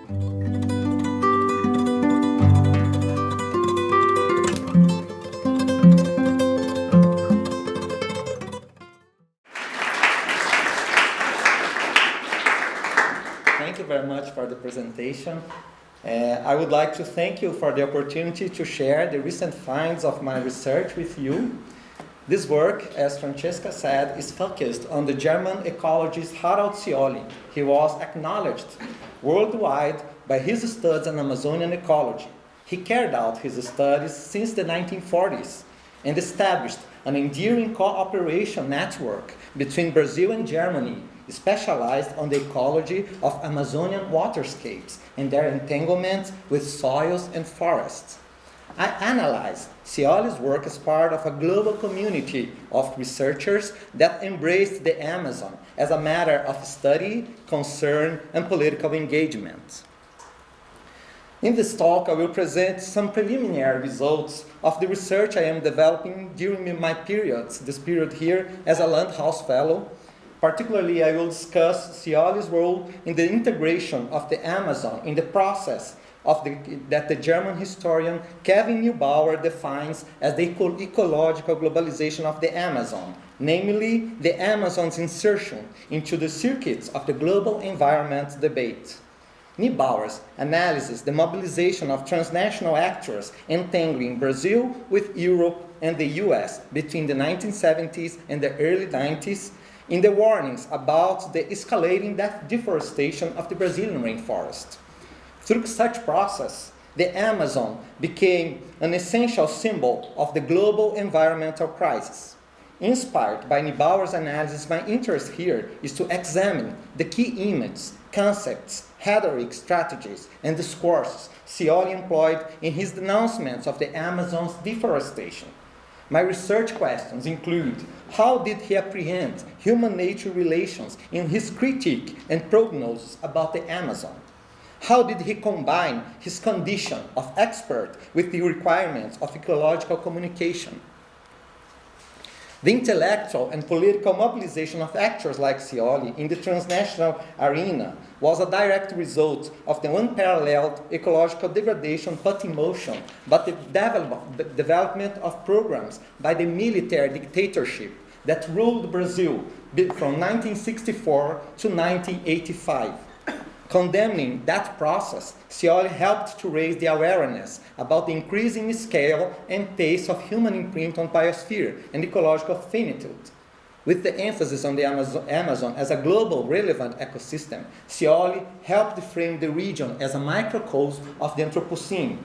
Thank you very much for the presentation. I would like to thank you for the opportunity to share the recent finds of my research with you. This work, as Francesca said, is focused on the German ecologist Harald Scioli. He was acknowledged worldwide by his studies on Amazonian ecology. He carried out his studies since the 1940s and established an enduring cooperation network between Brazil and Germany, specialized on the ecology of Amazonian waterscapes and their entanglements with soils and forests. I analyzed Scioli's work as part of a global community of researchers that embraced the Amazon as a matter of study, concern, and political engagement. In this talk, I will present some preliminary results of the research I am developing during my this period here as a Landhaus Fellow. Particularly, I will discuss Scioli's role in the integration of the Amazon in the process that the German historian Kevin Neubauer defines as the ecological globalization of the Amazon, namely the Amazon's insertion into the circuits of the global environment debate. Neubauer's analyzes the mobilization of transnational actors entangling Brazil with Europe and the US between the 1970s and the early 90s in the warnings about the escalating deforestation of the Brazilian rainforest. Through such process, the Amazon became an essential symbol of the global environmental crisis. Inspired by Neubauer's analysis, my interest here is to examine the key images, concepts, rhetoric, strategies, and discourses Scioli employed in his denouncements of the Amazon's deforestation. My research questions include: how did he apprehend human-nature relations in his critique and prognosis about the Amazon? How did he combine his condition of expert with the requirements of ecological communication? The intellectual and political mobilization of actors like Scioli in the transnational arena was a direct result of the unparalleled ecological degradation put in motion by the development of programs by the military dictatorship that ruled Brazil from 1964 to 1985. Condemning that process, Scioli helped to raise the awareness about the increasing scale and pace of human imprint on biosphere and ecological finitude. With the emphasis on the Amazon as a global relevant ecosystem, Scioli helped frame the region as a microcosm of the Anthropocene.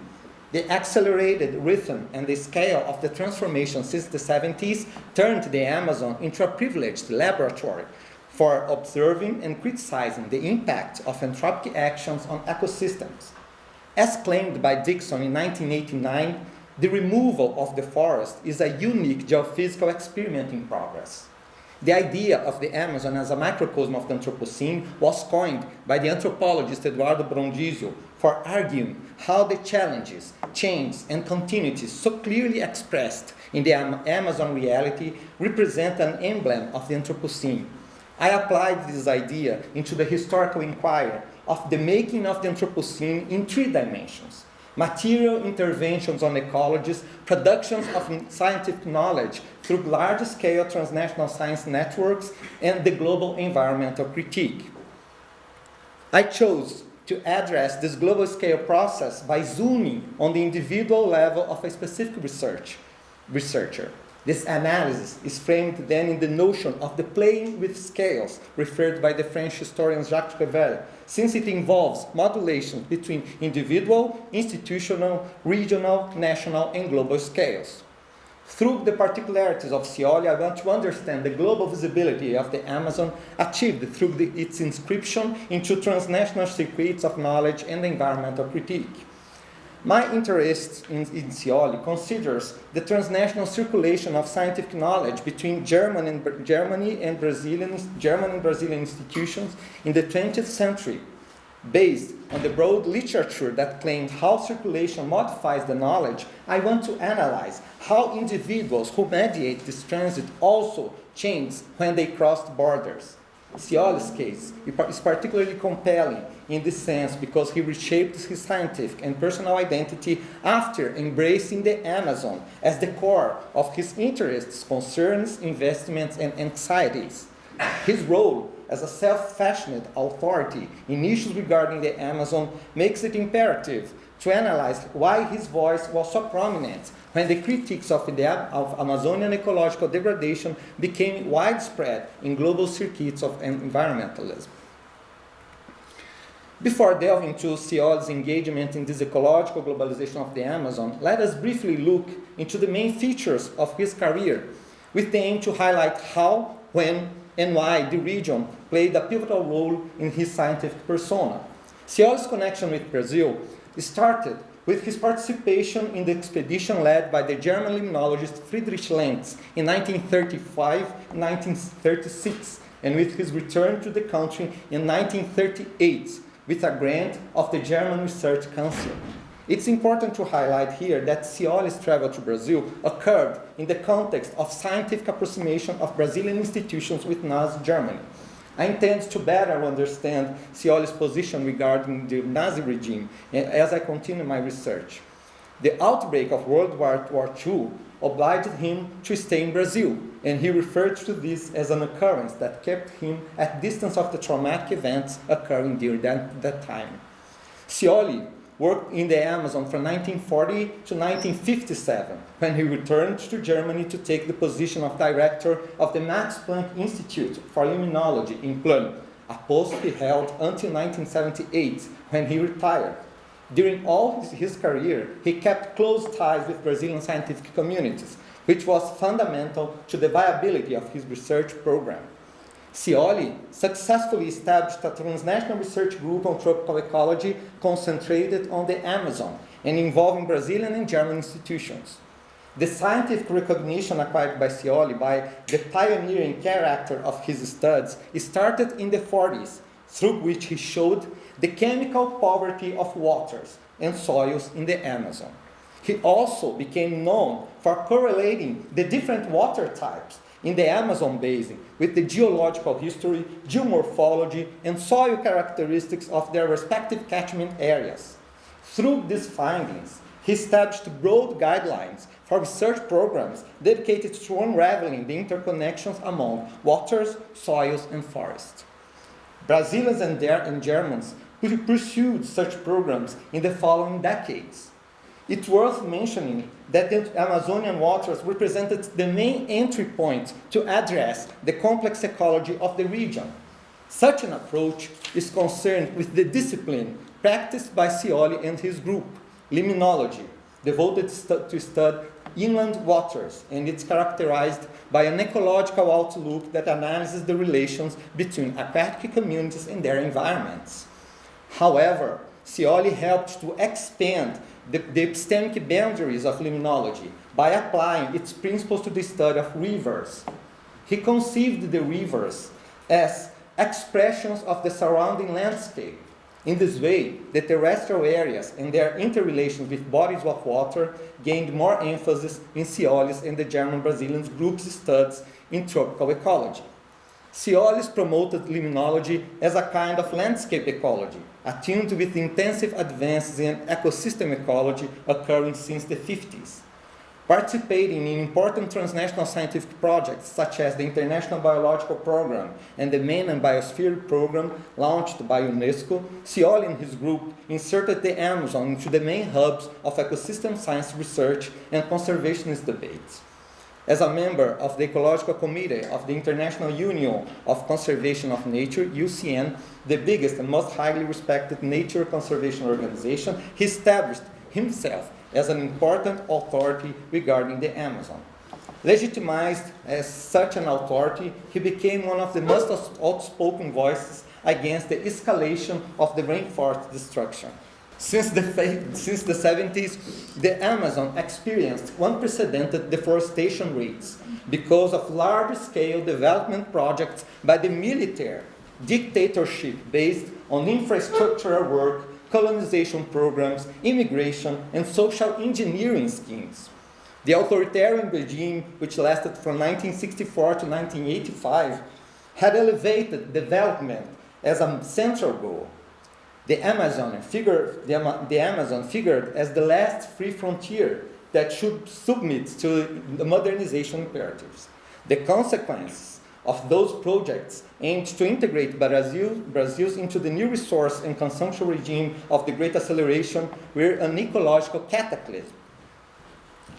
The accelerated rhythm and the scale of the transformation since the 70s turned the Amazon into a privileged laboratory for observing and criticizing the impact of anthropic actions on ecosystems. As claimed by Dixon in 1989, the removal of the forest is a unique geophysical experiment in progress. The idea of the Amazon as a microcosm of the Anthropocene was coined by the anthropologist Eduardo Brondizio for arguing how the challenges, changes, and continuities so clearly expressed in the Amazon reality represent an emblem of the Anthropocene. I applied this idea into the historical inquiry of the making of the Anthropocene in three dimensions: material interventions on ecologies, productions of scientific knowledge through large-scale transnational science networks, and the global environmental critique. I chose to address this global-scale process by zooming on the individual level of a specific researcher. This analysis is framed then in the notion of the playing with scales referred by the French historian Jacques Prévert, since it involves modulations between individual, institutional, regional, national, and global scales. Through the particularities of Scioli, I want to understand the global visibility of the Amazon achieved through its inscription into transnational circuits of knowledge and environmental critique. My interest in Scioli considers the transnational circulation of scientific knowledge between German and Brazilian institutions in the 20th century, based on the broad literature that claimed how circulation modifies the knowledge. I want to analyze how individuals who mediate this transit also change when they cross borders. Scioli's case is particularly compelling in this sense because he reshaped his scientific and personal identity after embracing the Amazon as the core of his interests, concerns, investments, and anxieties. His role as a self-fashioned authority in issues regarding the Amazon makes it imperative to analyze why his voice was so prominent when the critiques of Amazonian ecological degradation became widespread in global circuits of environmentalism. Before delving into Scioli's engagement in this ecological globalization of the Amazon, let us briefly look into the main features of his career, with the aim to highlight how, when, and why the region played a pivotal role in his scientific persona. Scioli's connection with Brazil started with his participation in the expedition led by the German limnologist Friedrich Lenz in 1935-1936, and with his return to the country in 1938 with a grant of the German Research Council. It's important to highlight here that Scioli's travel to Brazil occurred in the context of scientific approximation of Brazilian institutions with Nazi Germany. I intend to better understand Scioli's position regarding the Nazi regime as I continue my research. The outbreak of World War II obliged him to stay in Brazil, and he referred to this as an occurrence that kept him at distance of the traumatic events occurring during that time. Scioli worked in the Amazon from 1940 to 1957, when he returned to Germany to take the position of director of the Max Planck Institute for Limnology in Plön, a post he held until 1978, when he retired. During all his career, he kept close ties with Brazilian scientific communities, which was fundamental to the viability of his research program. Scioli successfully established a transnational research group on tropical ecology concentrated on the Amazon and involving Brazilian and German institutions. The scientific recognition acquired by Scioli by the pioneering character of his studies started in the 40s, through which he showed the chemical poverty of waters and soils in the Amazon. He also became known for correlating the different water types in the Amazon basin with the geological history, geomorphology, and soil characteristics of their respective catchment areas. Through these findings, he established broad guidelines for research programs dedicated to unraveling the interconnections among waters, soils, and forests. Brazilians and Germans pursued such programs in the following decades. It's worth mentioning that the Amazonian waters represented the main entry point to address the complex ecology of the region. Such an approach is concerned with the discipline practiced by Scioli and his group, limnology, devoted to study inland waters, and it's characterized by an ecological outlook that analyzes the relations between aquatic communities and their environments. However, Scioli helped to expand the epistemic boundaries of limnology by applying its principles to the study of rivers. He conceived the rivers as expressions of the surrounding landscape. In this way, the terrestrial areas and their interrelations with bodies of water gained more emphasis in Scioli's and the German-Brazilian group's studies in tropical ecology. Scioli's promoted limnology as a kind of landscape ecology, attuned with intensive advances in ecosystem ecology occurring since the 50s. Participating in important transnational scientific projects such as the International Biological Program and the Main and Biosphere Program launched by UNESCO, Scioli and his group inserted the Amazon into the main hubs of ecosystem science research and conservationist debates. As a member of the Ecological Committee of the International Union of Conservation of Nature, UCN, the biggest and most highly respected nature conservation organization, he established himself as an important authority regarding the Amazon. Legitimized as such an authority, he became one of the most outspoken voices against the escalation of the rainforest destruction. Since the 70s, the Amazon experienced unprecedented deforestation rates because of large-scale development projects by the military dictatorship based on infrastructural work, colonization programs, immigration, and social engineering schemes. The authoritarian regime, which lasted from 1964 to 1985, had elevated development as a central goal. The Amazon figured as the last free frontier that should submit to the modernization imperatives. The consequences of those projects aimed to integrate Brazil into the new resource and consumption regime of the Great Acceleration were an ecological cataclysm.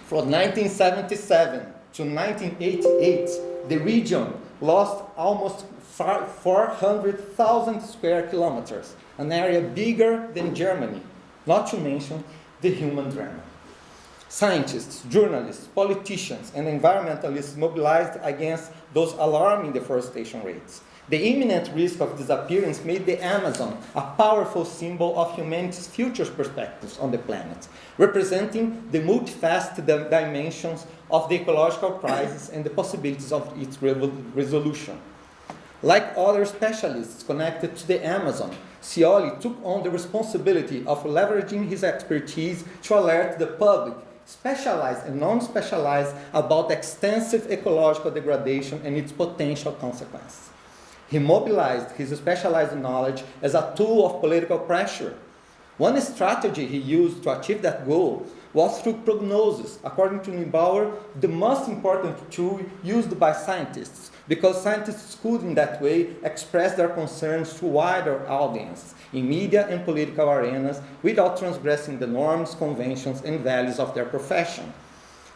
From 1977 to 1988, the region lost almost 400,000 square kilometers, an area bigger than Germany, not to mention the human drama. Scientists, journalists, politicians, and environmentalists mobilized against those alarming deforestation rates. The imminent risk of disappearance made the Amazon a powerful symbol of humanity's future perspectives on the planet, representing the multifaceted dimensions of the ecological crisis and the possibilities of its resolution. Like other specialists connected to the Amazon, Scioli took on the responsibility of leveraging his expertise to alert the public, specialized and non-specialized, about extensive ecological degradation and its potential consequences. He mobilized his specialized knowledge as a tool of political pressure. One strategy he used to achieve that goal was through prognosis, according to Neubauer, the most important tool used by scientists, because scientists could, in that way, express their concerns to wider audiences in media and political arenas without transgressing the norms, conventions, and values of their profession.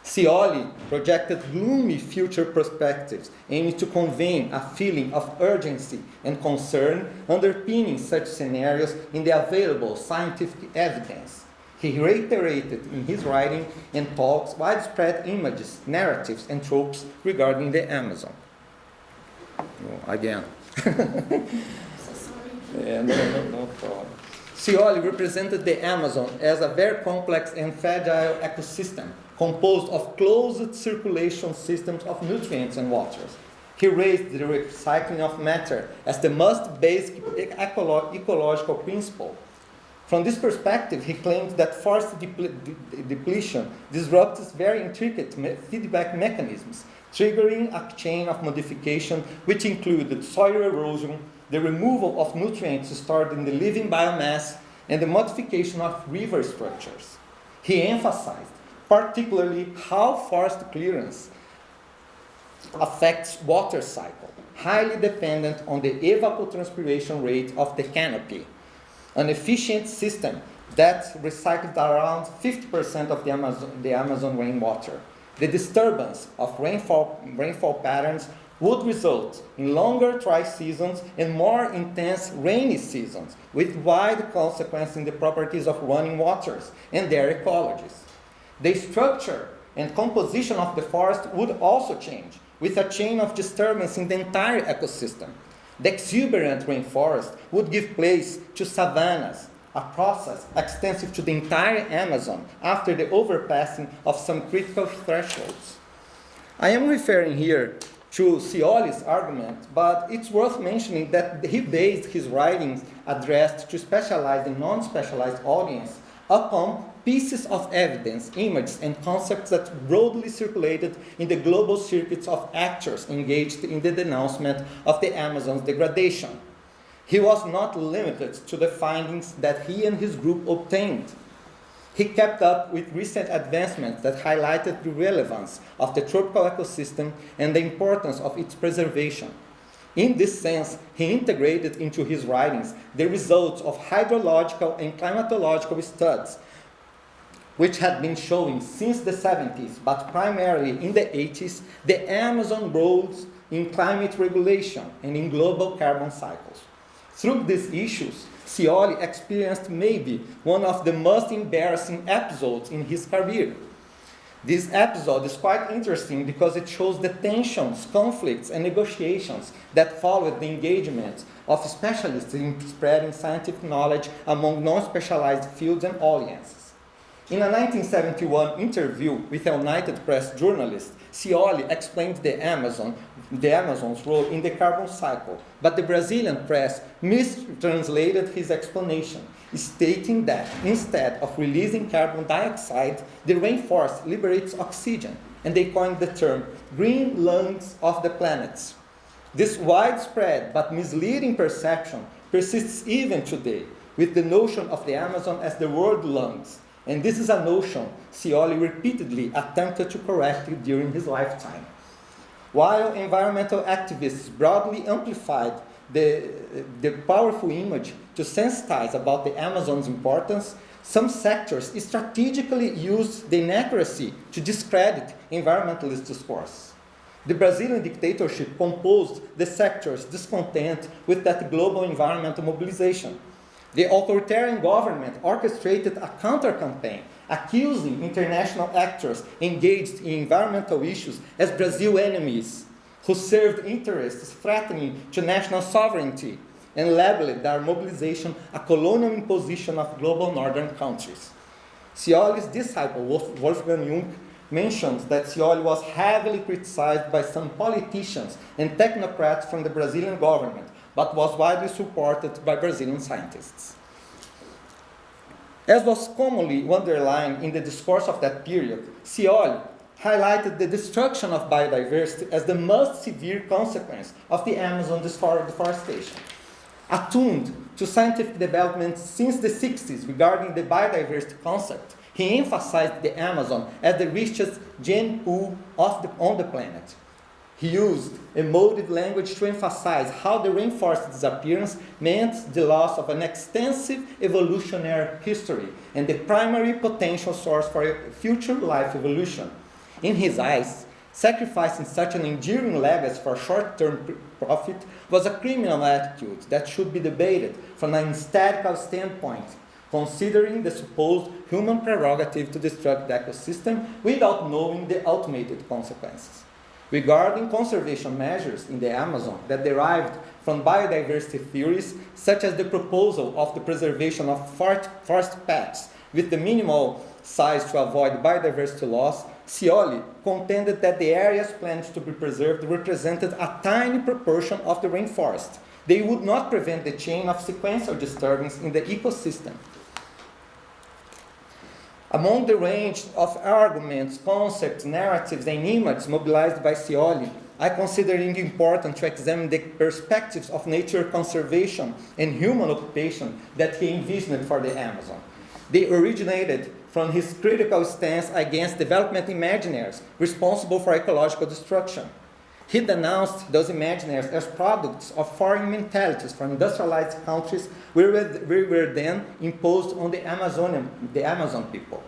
Scioli projected gloomy future perspectives, aiming to convey a feeling of urgency and concern underpinning such scenarios in the available scientific evidence. He reiterated in his writing and talks widespread images, narratives, and tropes regarding the Amazon. Again. So sorry. Yeah, no problem. Scioli represented the Amazon as a very complex and fragile ecosystem composed of closed circulation systems of nutrients and waters. He raised the recycling of matter as the most basic ecological principle. From this perspective, he claimed that forest depletion disrupts very intricate feedback mechanisms, triggering a chain of modification which included soil erosion, the removal of nutrients stored in the living biomass, and the modification of river structures. He emphasized particularly how forest clearance affects water cycle, highly dependent on the evapotranspiration rate of the canopy, an efficient system that recycled around 50% of the Amazon rainwater. The disturbance of rainfall patterns would result in longer dry seasons and more intense rainy seasons, with wide consequences in the properties of running waters and their ecologies. The structure and composition of the forest would also change, with a chain of disturbance in the entire ecosystem. The exuberant rainforest would give place to savannas, a process extensive to the entire Amazon after the overpassing of some critical thresholds. I am referring here to Scioli's argument, but it's worth mentioning that he based his writings addressed to specialized and non-specialized audience upon pieces of evidence, images, and concepts that broadly circulated in the global circuits of actors engaged in the denouncement of the Amazon's degradation. He was not limited to the findings that he and his group obtained. He kept up with recent advancements that highlighted the relevance of the tropical ecosystem and the importance of its preservation. In this sense, he integrated into his writings the results of hydrological and climatological studies, which had been showing since the 70s, but primarily in the 80s, the Amazon roles in climate regulation and in global carbon cycles. Through these issues, Scioli experienced maybe one of the most embarrassing episodes in his career. This episode is quite interesting because it shows the tensions, conflicts, and negotiations that followed the engagement of specialists in spreading scientific knowledge among non-specialized fields and audiences. In a 1971 interview with a United Press journalist, Scioli explained the Amazon's role in the carbon cycle, but the Brazilian press mistranslated his explanation, stating that instead of releasing carbon dioxide, the rainforest liberates oxygen, and they coined the term green lungs of the planet. This widespread but misleading perception persists even today, with the notion of the Amazon as the world lungs. And this is a notion Scioli repeatedly attempted to correct during his lifetime. While environmental activists broadly amplified the powerful image to sensitize about the Amazon's importance, some sectors strategically used the inaccuracy to discredit environmentalist discourse. The Brazilian dictatorship composed the sector's discontent with that global environmental mobilization. The authoritarian government orchestrated a counter-campaign accusing international actors engaged in environmental issues as Brazil enemies, who served interests threatening to national sovereignty, and labeled their mobilization a colonial imposition of global northern countries. Scioli's disciple, Wolfgang Jung, mentions that Scioli was heavily criticized by some politicians and technocrats from the Brazilian government, but was widely supported by Brazilian scientists. As was commonly underlined in the discourse of that period, Scioli highlighted the destruction of biodiversity as the most severe consequence of the Amazon deforestation. Attuned to scientific developments since the 60s regarding the biodiversity concept, he emphasized the Amazon as the richest gene pool on the planet. He used emotive language to emphasize how the rainforest disappearance meant the loss of an extensive evolutionary history and the primary potential source for a future life evolution. In his eyes, sacrificing such an enduring legacy for short-term profit was a criminal attitude that should be debated from an aesthetical standpoint, considering the supposed human prerogative to destruct the ecosystem without knowing the ultimate consequences. Regarding conservation measures in the Amazon that derived from biodiversity theories, such as the proposal of the preservation of forest patches with the minimal size to avoid biodiversity loss, Scioli contended that the areas planned to be preserved represented a tiny proportion of the rainforest. They would not prevent the chain of sequential disturbance in the ecosystem. Among the range of arguments, concepts, narratives, and images mobilized by Scioli, I consider it important to examine the perspectives of nature conservation and human occupation that he envisioned for the Amazon. They originated from his critical stance against development imaginaries responsible for ecological destruction. He denounced those imaginaries as products of foreign mentalities from industrialized countries which were then imposed on the Amazon people.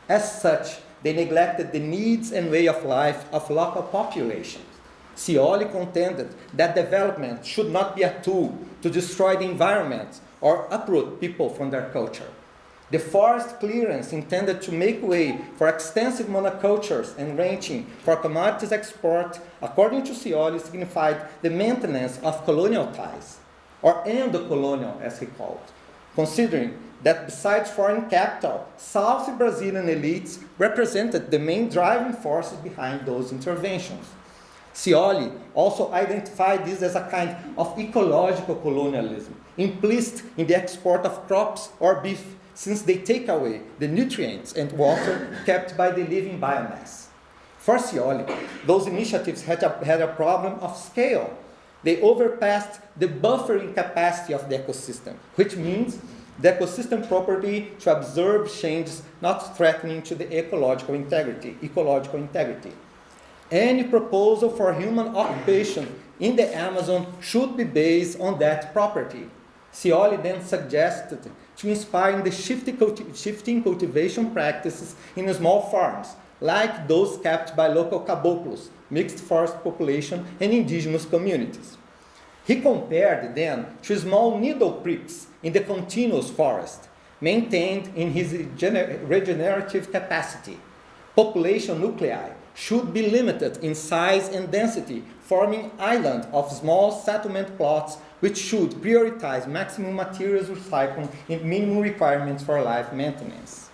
As such, they neglected the needs and way of life of local populations. Scioli contended that development should not be a tool to destroy the environment or uproot people from their culture. The forest clearance intended to make way for extensive monocultures and ranching for commodities export, according to Scioli, signified the maintenance of colonial ties, or endo-colonial as he called, considering that besides foreign capital, South Brazilian elites represented the main driving forces behind those interventions. Scioli also identified this as a kind of ecological colonialism, implicit in the export of crops or beef, since they take away the nutrients and water kept by the living biomass. For Scioli, those initiatives had a problem of scale. They overpassed the buffering capacity of the ecosystem, which means the ecosystem property to absorb changes not threatening to the ecological integrity. Any proposal for human occupation in the Amazon should be based on that property. Scioli then suggested to inspire the shifting cultivation practices in small farms, like those kept by local caboclos, mixed forest population, and indigenous communities. He compared them to small needle pricks in the continuous forest, maintained in his regenerative capacity. Population nuclei should be limited in size and density, forming islands of small settlement plots which should prioritize maximum materials recycling and minimum requirements for life maintenance.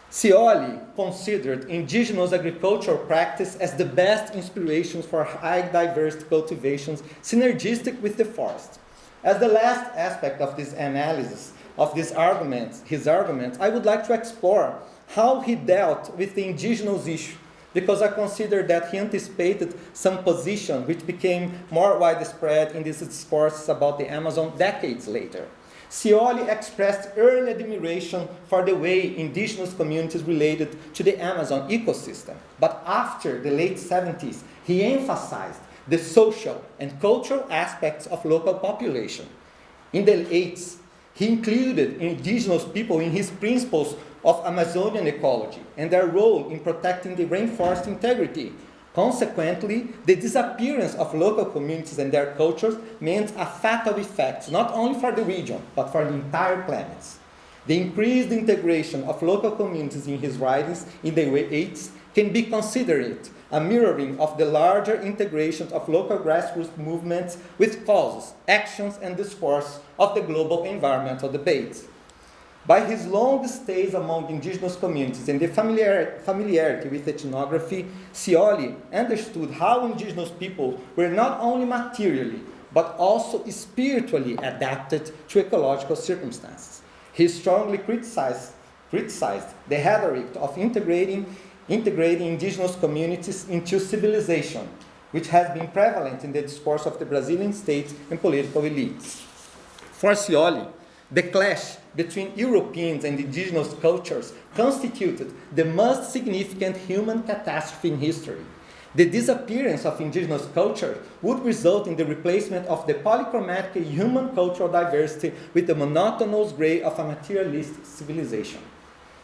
Scioli considered indigenous agricultural practice as the best inspiration for high diversity cultivations synergistic with the forest. As the last aspect of this analysis of his arguments, I would like to explore how he dealt with the indigenous issue, because I consider that he anticipated some position which became more widespread in these discourses about the Amazon decades later. Scioli expressed early admiration for the way indigenous communities related to the Amazon ecosystem, but after the late 70s, he emphasized the social and cultural aspects of local population. In the 80s, he included indigenous people in his principles of Amazonian ecology and their role in protecting the rainforest integrity. Consequently, the disappearance of local communities and their cultures meant a fatal effect, not only for the region, but for the entire planet. The increased integration of local communities in his writings in the 80s can be considered a mirroring of the larger integration of local grassroots movements with causes, actions, and discourse of the global environmental debates. By his long stays among indigenous communities and the familiarity with ethnography, Scioli understood how indigenous people were not only materially, but also spiritually adapted to ecological circumstances. He strongly criticized the rhetoric of integrating indigenous communities into civilization, which has been prevalent in the discourse of the Brazilian state and political elites. For Scioli, the clash between Europeans and indigenous cultures constituted the most significant human catastrophe in history. The disappearance of indigenous culture would result in the replacement of the polychromatic human cultural diversity with the monotonous gray of a materialistic civilization.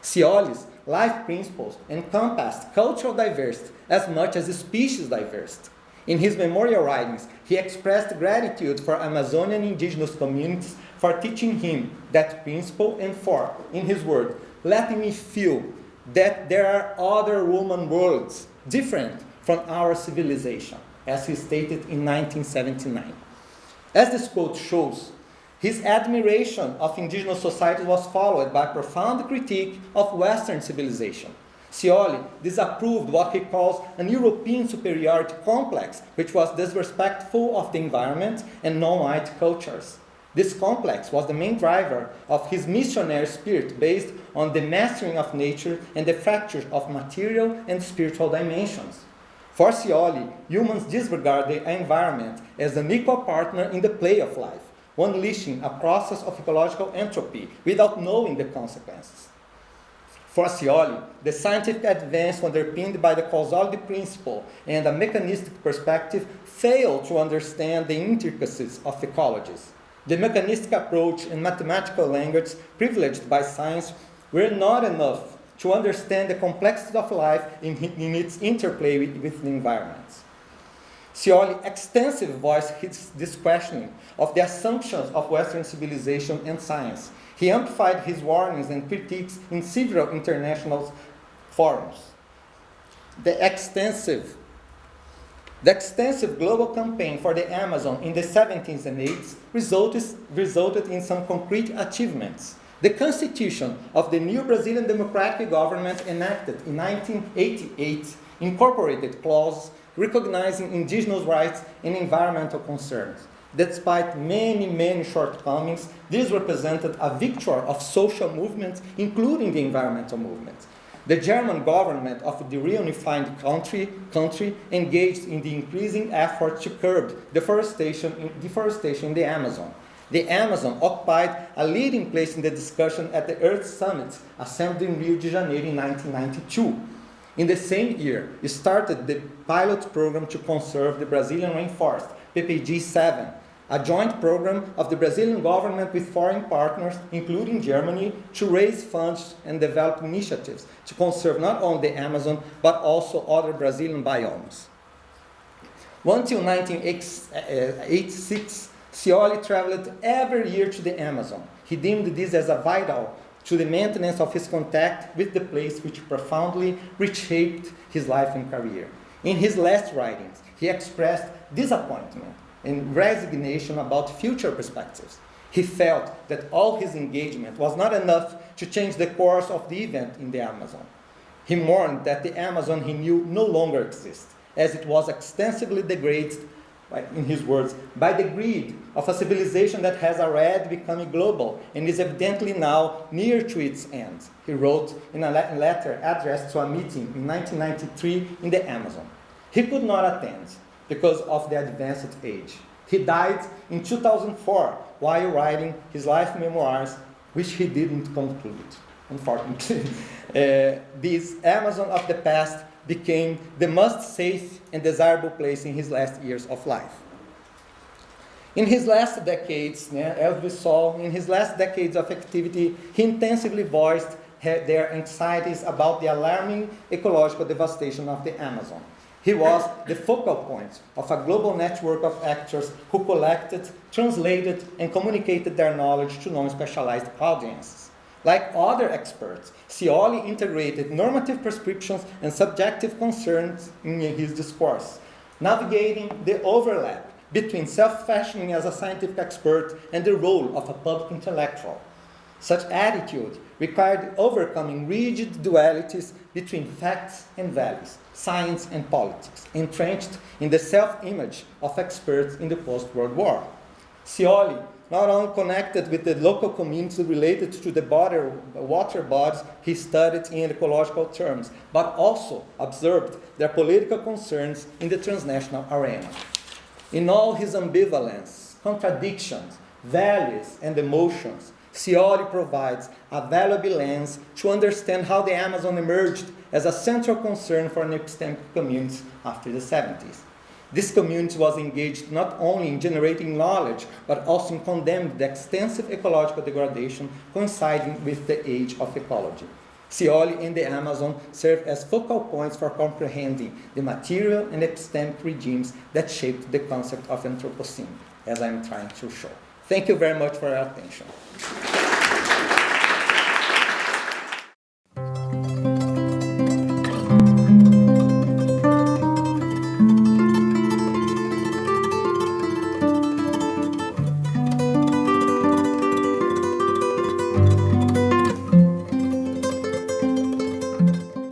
Scioli's life principles encompassed cultural diversity as much as species diversity. In his memorial writings, he expressed gratitude for Amazonian indigenous communities for teaching him that principle and for, in his word, letting me feel that there are other woman worlds different from our civilization, as he stated in 1979. As this quote shows, his admiration of indigenous societies was followed by profound critique of Western civilization. Scioli disapproved what he calls an European superiority complex, which was disrespectful of the environment and non-white cultures. This complex was the main driver of his missionary spirit based on the mastering of nature and the fracture of material and spiritual dimensions. For Scioli, humans disregard the environment as an equal partner in the play of life, unleashing a process of ecological entropy without knowing the consequences. For Scioli, the scientific advance underpinned by the causality principle and a mechanistic perspective failed to understand the intricacies of ecologies. The mechanistic approach and mathematical language privileged by science were not enough to understand the complexity of life in its interplay with the environment. Scioli extensively voiced this questioning of the assumptions of Western civilization and science. He amplified his warnings and critiques in several international forums. The extensive global campaign for the Amazon in the 70s and 80s resulted in some concrete achievements. The Constitution of the new Brazilian Democratic Government enacted in 1988 incorporated clauses recognizing indigenous rights and environmental concerns. Despite many shortcomings, this represented a victory of social movements, including the environmental movement. The German government of the reunified country engaged in the increasing effort to curb deforestation in the Amazon. The Amazon occupied a leading place in the discussion at the Earth Summit, assembled in Rio de Janeiro in 1992. In the same year, it started the pilot program to conserve the Brazilian rainforest, PPG-7, a joint program of the Brazilian government with foreign partners, including Germany, to raise funds and develop initiatives to conserve not only the Amazon, but also other Brazilian biomes. Until 1986, Scioli traveled every year to the Amazon. He deemed this as a vital to the maintenance of his contact with the place, which profoundly reshaped his life and career. In his last writings, he expressed disappointment and resignation about future perspectives. He felt that all his engagement was not enough to change the course of the event in the Amazon. He mourned that the Amazon he knew no longer exists, as it was extensively degraded in his words, by the greed of a civilization that has already become global and is evidently now near to its end, he wrote in a letter addressed to a meeting in 1993 in the Amazon. He could not attend because of the advanced age. He died in 2004 while writing his life memoirs, which he didn't conclude, unfortunately. This Amazon of the past became the most safe and desirable place in his last years of life. In his last decades, as we saw, in his last decades of activity, he intensively voiced their anxieties about the alarming ecological devastation of the Amazon. He was the focal point of a global network of actors who collected, translated, and communicated their knowledge to non-specialized audiences. Like other experts, Scioli integrated normative prescriptions and subjective concerns in his discourse, navigating the overlap between self-fashioning as a scientific expert and the role of a public intellectual. Such attitude required overcoming rigid dualities between facts and values, science and politics, entrenched in the self-image of experts in the post-World War. Scioli not only connected with the local communities related to the water bodies he studied in ecological terms, but also observed their political concerns in the transnational arena. In all his ambivalence, contradictions, values, and emotions, Scioli provides a valuable lens to understand how the Amazon emerged as a central concern for an epistemic community after the 70s. This community was engaged not only in generating knowledge, but also in condemning the extensive ecological degradation coinciding with the age of ecology. Scioli and the Amazon serve as focal points for comprehending the material and epistemic regimes that shaped the concept of Anthropocene, as I'm trying to show. Thank you very much for your attention.